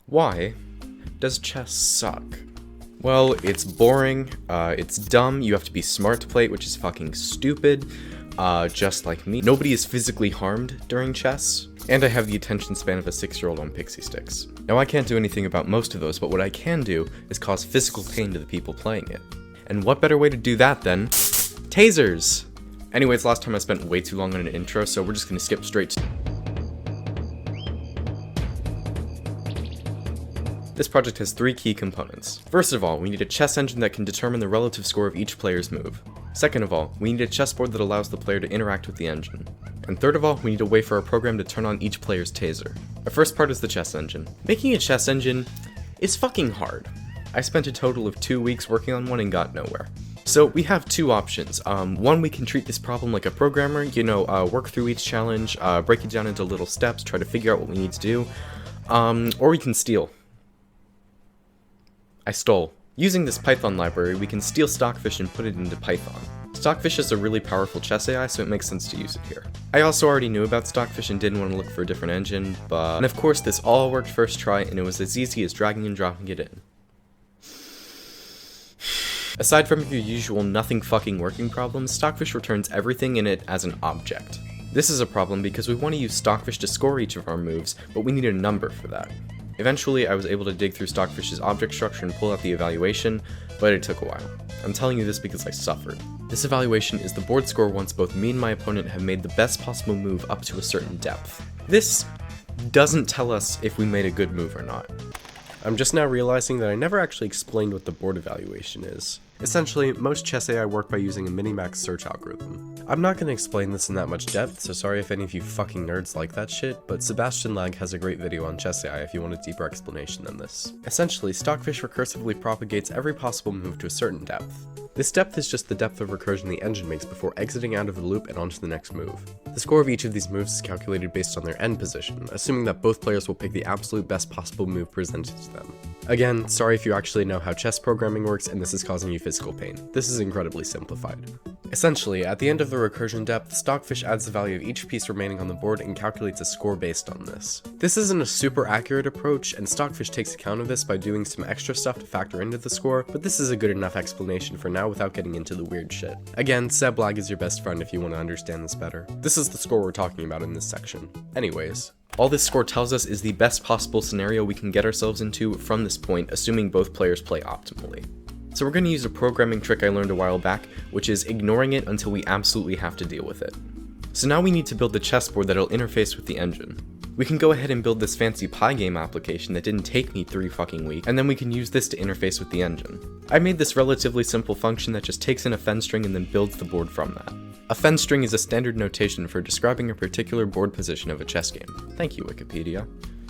Why does chess suck? Well, it's boring, it's dumb, you have to be smart to play it, which is fucking stupid, just like me. Nobody is physically harmed during chess, and I have the attention span of a 6-year-old on Pixie Sticks. Now I can't do anything about most of those, but what I can do is cause physical pain to the people playing it. And what better way to do that than tasers? Anyways, last time I spent way too long on an intro, so we're just gonna skip straight to... This project has 3 key components. First of all, we need a chess engine that can determine the relative score of each player's move. Second of all, we need a chessboard that allows the player to interact with the engine. And third of all, we need a way for our program to turn on each player's taser. Our first part is the chess engine. Making a chess engine is fucking hard. I spent a total of 2 weeks working on one and got nowhere. So we have 2 options. One, we can treat this problem like a programmer, work through each challenge, break it down into little steps, try to figure out what we need to do, or we can steal. I stole. Using this Python library, we can steal Stockfish and put it into Python. Stockfish is a really powerful chess AI, so it makes sense to use it here. I also already knew about Stockfish and didn't want to look for a different engine, but... And of course, this all worked first try, and it was as easy as dragging and dropping it in. Aside from your usual nothing fucking working problems, Stockfish returns everything in it as an object. This is a problem because we want to use Stockfish to score each of our moves, but we need a number for that. Eventually, I was able to dig through Stockfish's object structure and pull out the evaluation, but it took a while. I'm telling you this because I suffered. This evaluation is the board score once both me and my opponent have made the best possible move up to a certain depth. This doesn't tell us if we made a good move or not. I'm just now realizing that I never actually explained what the board evaluation is. Essentially, most chess AI work by using a minimax search algorithm. I'm not going to explain this in that much depth, so sorry if any of you fucking nerds like that shit, but Sebastian Lag has a great video on chess AI if you want a deeper explanation than this. Essentially, Stockfish recursively propagates every possible move to a certain depth. This depth is just the depth of recursion the engine makes before exiting out of the loop and onto the next move. The score of each of these moves is calculated based on their end position, assuming that both players will pick the absolute best possible move presented to them. Again, sorry if you actually know how chess programming works and this is causing you physical pain. This is incredibly simplified. Essentially, at the end of the recursion depth, Stockfish adds the value of each piece remaining on the board and calculates a score based on this. This isn't a super accurate approach, and Stockfish takes account of this by doing some extra stuff to factor into the score, but this is a good enough explanation for now without getting into the weird shit. Again, Seblag is your best friend if you want to understand this better. This is the score we're talking about in this section. Anyways. All this score tells us is the best possible scenario we can get ourselves into from this point, assuming both players play optimally. So we're going to use a programming trick I learned a while back, which is ignoring it until we absolutely have to deal with it. So now we need to build a chessboard that'll interface with the engine. We can go ahead and build this fancy Pygame application that didn't take me 3 fucking weeks, and then we can use this to interface with the engine. I made this relatively simple function that just takes in a fen string and then builds the board from that. A fen string is a standard notation for describing a particular board position of a chess game. Thank you, Wikipedia.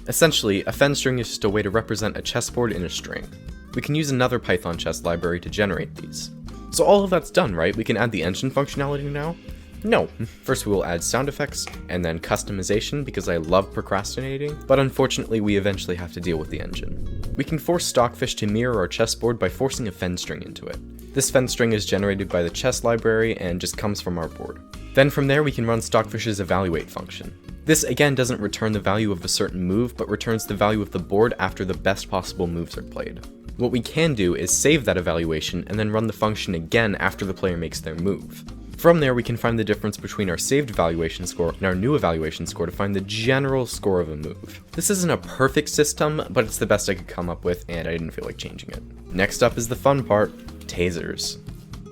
Essentially, a fen string is just a way to represent a chessboard in a string. We can use another Python chess library to generate these. So all of that's done, right? We can add the engine functionality now? No. First we will add sound effects, and then customization because I love procrastinating, but unfortunately we eventually have to deal with the engine. We can force Stockfish to mirror our chessboard by forcing a fen string into it. This fen string is generated by the chess library and just comes from our board. Then from there we can run Stockfish's evaluate function. This again doesn't return the value of a certain move, but returns the value of the board after the best possible moves are played. What we can do is save that evaluation and then run the function again after the player makes their move. From there we can find the difference between our saved evaluation score and our new evaluation score to find the general score of a move. This isn't a perfect system, but it's the best I could come up with and I didn't feel like changing it. Next up is the fun part, tasers.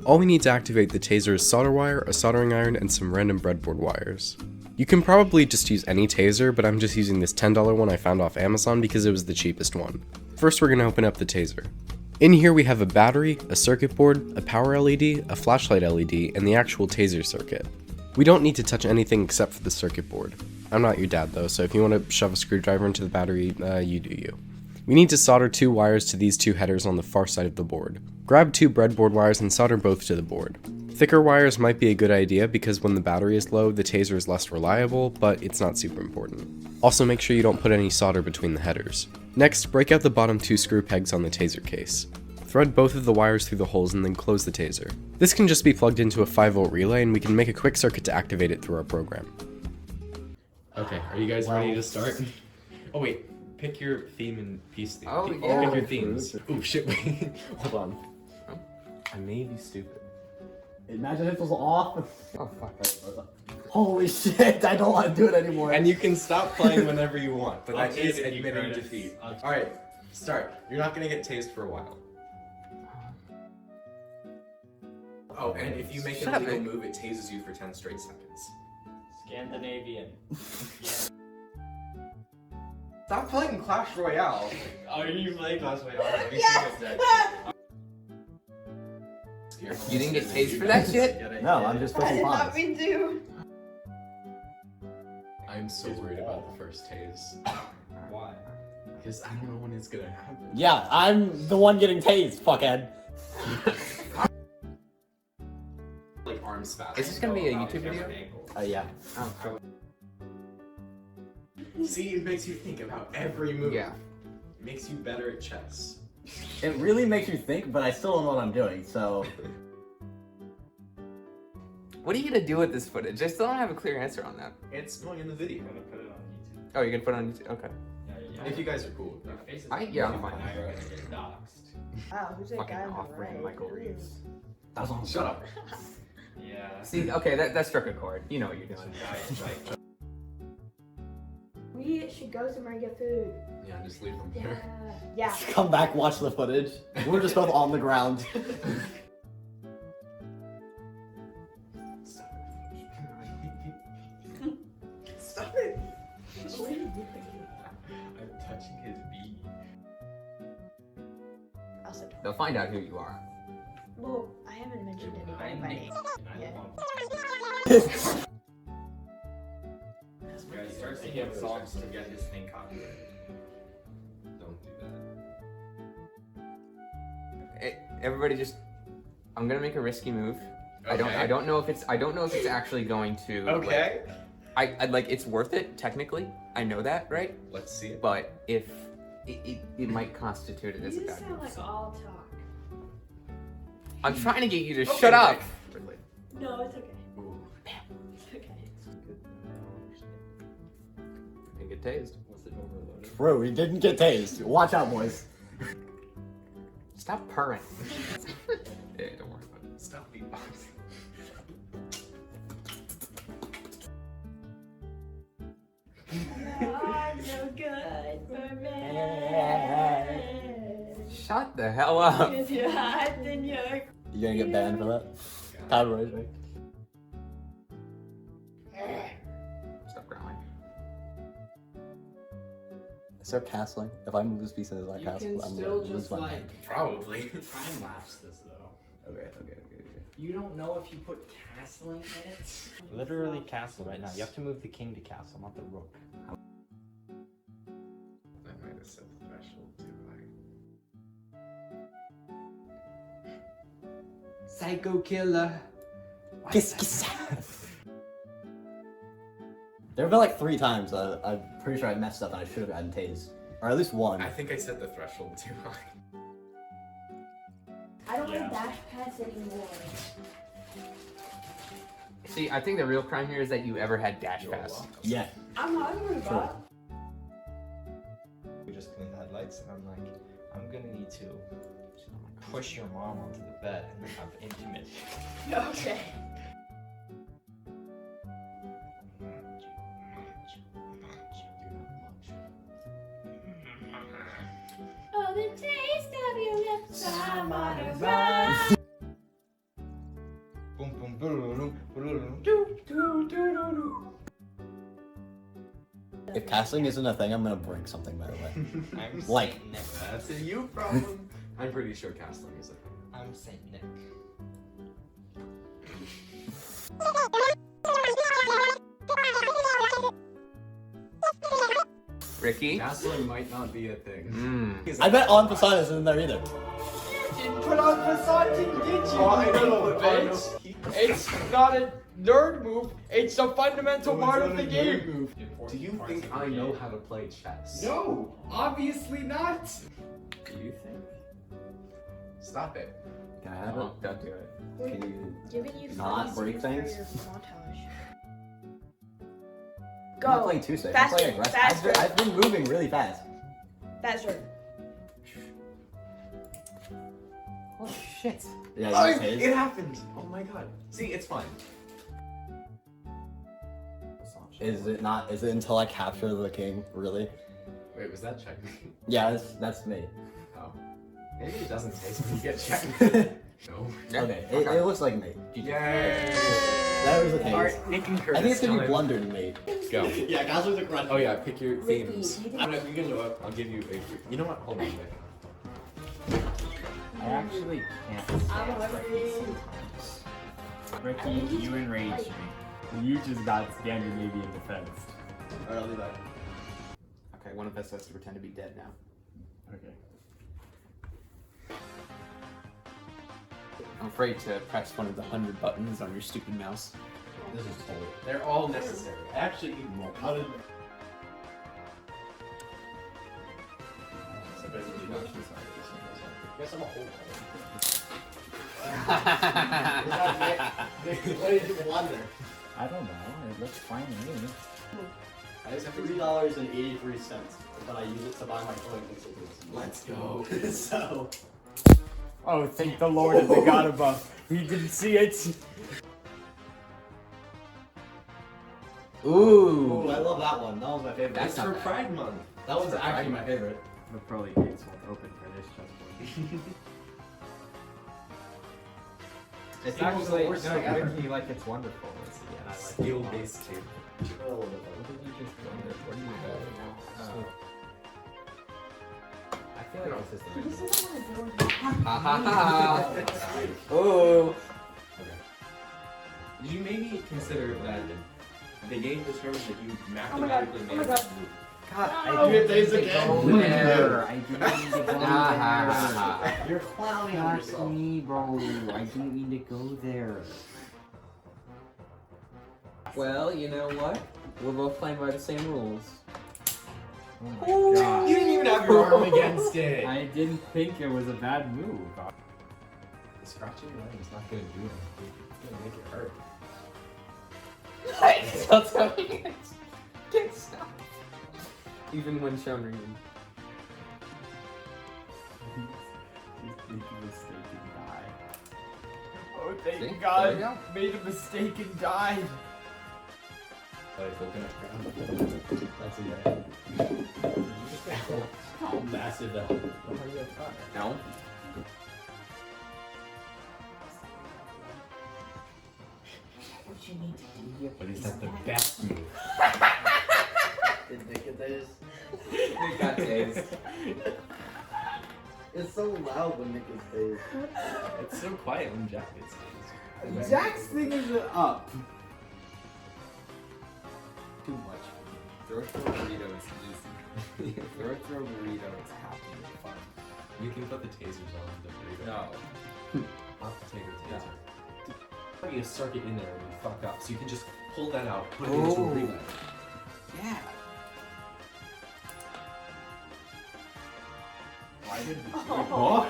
All we need to activate the taser is solder wire, a soldering iron, and some random breadboard wires. You can probably just use any taser, but I'm just using this $10 one I found off Amazon because it was the cheapest one. First we're going to open up the taser. In here we have a battery, a circuit board, a power LED, a flashlight LED, and the actual taser circuit. We don't need to touch anything except for the circuit board. I'm not your dad though, so if you want to shove a screwdriver into the battery, you do you. We need to solder 2 wires to these 2 headers on the far side of the board. Grab 2 breadboard wires and solder both to the board. Thicker wires might be a good idea because when the battery is low, the taser is less reliable, but it's not super important. Also make sure you don't put any solder between the headers. Next, break out the bottom 2 screw pegs on the taser case. Thread both of the wires through the holes and then close the taser. This can just be plugged into a 5-volt relay and we can make a quick circuit to activate it through our program. Okay, are you guys ready to start? Oh wait, pick your theme and piece theme. Oh, Pick yeah. your themes. Ooh, shit, wait. Hold on. I may be stupid. Imagine if it was off. Oh fuck. Holy shit, I don't want to do it anymore. And you can stop playing whenever you want, but I'll that take is it, you admitting credits. defeat. I'll- Alright, start. You're not gonna get tased for a while. Oh, and if you make Shut an up, illegal Nick. move, it tases you for 10 straight seconds. Scandinavian. Stop playing Clash Royale. Are you playing Clash Royale? You didn't get tased for that shit? No, I'm just I pushing did not buttons. mean to. I'm so worried about the first tase. Why? Because I don't know when it's gonna happen. Yeah, I'm the one getting tased, fuckhead. Like arms fast. Is this gonna be a YouTube video? Yeah. Oh, cool. See, it makes you think about every move. Yeah. It makes you better at chess. It really makes you think, but I still don't know what I'm doing, so... What are you gonna do with this footage? I still don't have a clear answer on that. It's going in the video. I'm gonna put it on YouTube. Oh, you're gonna put it on YouTube? Okay. Yeah. If you guys are cool with Your that. face is Yeah, I'm blue, fine. and now you're gonna get doxxed. Wow, who's that Fucking guy on the off-brand right? Michael Reeves. That was on Shut up. Yeah. See, okay, that struck a chord. You know what you're doing. We should go somewhere and get food. Yeah, just leave them Yeah. here. Yeah. Come back, watch the footage. We're just both on the ground. Stop it. I'm touching his beak. Also, don't. They'll find out who you are. Well, I haven't mentioned anybody by name. Yeah. Guys, start thinking of songs to get this thing copyrighted. Don't do that. Everybody just. I'm gonna make a risky move. I Okay. don't know if it's actually going to. Okay. Like, I like it's worth it technically. I know that, right? Let's see it. But if it might constitute it as a You bad sound move. like all talk. I'm trying to get you to Okay, shut up. wait. No, it's okay. Ooh. It's okay. And get tased. Was it overloaded? True, he didn't get tased. Watch out, boys. Stop purring. Yeah, don't worry about it. Stop beatboxing. You're no good for me. Shut the hell up. Cause you're hot and you're... You gonna get banned for that? Copyright strike. Stop growling. Start castling. If I move this piece into that You castle, can I'm still gonna lose just my like mind. Probably. time lapse this though. Okay. You don't know if you put castling in it. Literally castle right now. You have to move the king to castle, not the rook. I might have set the threshold too high. Psycho killer. Kiss, kiss. There have been like 3 times that I'm pretty sure I messed up and I should have gotten tased. Or at least one. I think I set the threshold too high. I don't want to dash pass anymore. See, I think the real crime here is that you ever had dash pass. Yeah. I'm hungry, Bob. We just cleaned the headlights, and I'm like, I'm gonna need to push your mom onto the bed and have intimate. Okay. Oh, the taste of your lips, I'm on a run. Boom, boom, boom, boom, If castling isn't a thing, I'm gonna break something, by the way. I'm Like- Saint Nick. That's a you problem. I'm pretty sure castling is a thing. I'm Saint Nick. Ricky? Castling might not be a thing. Mmm. I bet On Poseidon isn't in there either. Put on Poseidon, did you? Oh, I know, bitch. It's not a nerd move, it's a fundamental part of the game. Do you think I know how to play chess? No, obviously not. Do you think? Stop it. Can I have it? Don't do it. Can you... Giving you Not funny break scenes things? for your montage. I'm not Go. playing too safe. Faster, I'm playing aggressive. faster. I've been moving really fast. That shirt. Oh shit. Yeah, you taste. it happened! Oh my god. See, it's fine. Is it not? Is it until I capture the king? Really? Wait, was that check? Yeah, that's me. Oh. Maybe it doesn't taste when you get checked. No. Okay, it looks like me. Yay! That was the case. Alright, Nick and Curtis. I think it's gonna be time. Blunder to me. Go. Yeah, guys with the crunch. Oh yeah, pick your Ricky, themes. you I'm not, you can go up. I'll give you a. You know what? Hold on. Nick. I actually can't stand Ricky sometimes. Ricky, you enrage me. You just got Scandinavian defense. Alright, I'll be back. Okay, one of us has to pretend to be dead now. Okay. I'm afraid to press one of the 100 buttons on your stupid mouse. This is totally. They're all necessary. I actually need more. How did? Guess I'm a whole. What did you blunder? I don't know. It looks fine to me. I have $3.83, but I use it to buy my clothing. Let's go. So. Oh, thank the Lord of the God above. He didn't see it. Ooh, I love that one. That was my favorite. That's for Pride Month. That was actually my favorite. The pearly gates won't open for this chessboard. It's People actually the worst no, thing ever. Ricky, like it's wonderful. It's, yeah, I like it. Skill-based table. What did you just wonder? What do you know? I feel like this is You the said I want to Ha ha ha! Oh. Did you maybe consider that the game determines that you Oh my god. mathematically Oh my god. God, I do it days again. go there. I didn't mean to go there. You're clowning on Not yourself. me, bro. I didn't mean to go there. Well, you know what? We're both playing by the same rules. Oh my god. You didn't even have your arm against it. I didn't think it was a bad move. Scratching your leg is not gonna do anything. It's gonna make it hurt. Stop telling it. Can't stop. Even when shown reading. Just make a mistake and die. Oh, thank See? God. There you go. Made a mistake and died. Like coconut ground. That's it. How massive that was. No. What you need to do. But is that the best move? Did Nick get this? Nick got tased. It's so loud when Nick is phased. It's so quiet when Jack gets tased. Jack's thing is up. Too much. Throw burrito is easy. Throw burrito is happy and fun. You can put the tasers on the burrito. No. I'll take the taser. You circuit in there when you fuck up, so you can just pull that out, put it into a relay. Yeah. Why did we Oh.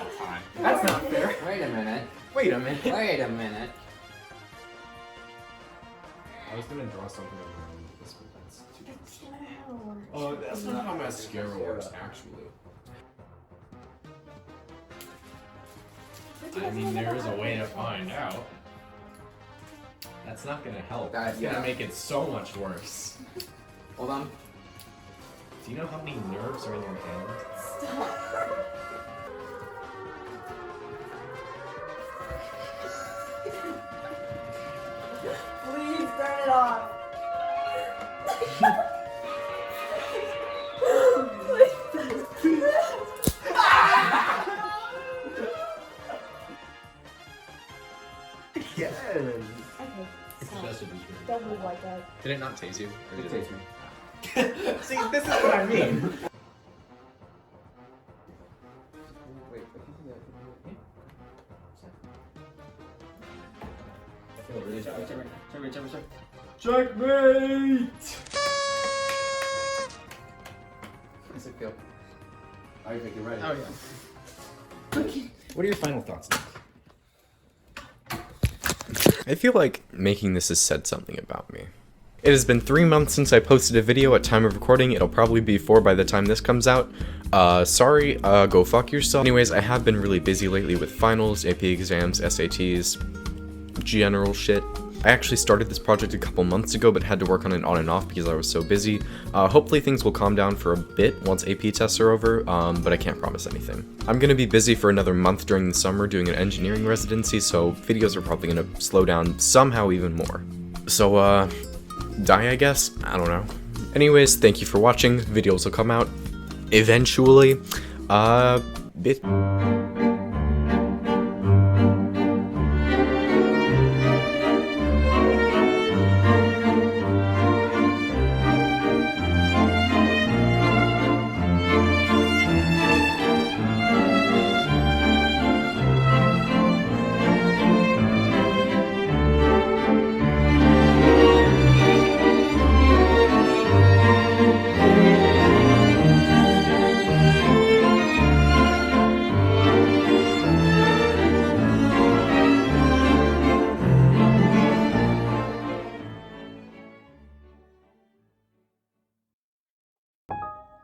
That's not fair. Wait a minute. Wait a minute. Wait a minute. I was gonna draw something around this, but that's too That's not how it works. Oh, that's not how mascara works, actually. I mean, there is a way to find out. That's not gonna help. It's gonna make it so much worse. Hold on. Do you know how many nerves are in your hand? Stop. Please turn it off. Yes. Okay, stop. That should be true. Don't move like that. Did it not tase you? Or It did tased me. See, this is what I mean. Wait, Checkmate! How does it feel? I think you're ready. Oh yeah. What are your final thoughts, Nick? I feel like making this has said something about me. It has been 3 months since I posted a video at time of recording. It'll probably be 4 by the time this comes out. Sorry, go fuck yourself. Anyways, I have been really busy lately with finals, AP exams, SATs, general shit. I actually started this project a couple months ago, but had to work on it on and off because I was so busy. Hopefully things will calm down for a bit once AP tests are over, but I can't promise anything. I'm gonna be busy for another month during the summer doing an engineering residency, so videos are probably gonna slow down somehow even more. So, die, I guess? I don't know. Anyways, thank you for watching. Videos will come out eventually. Bit.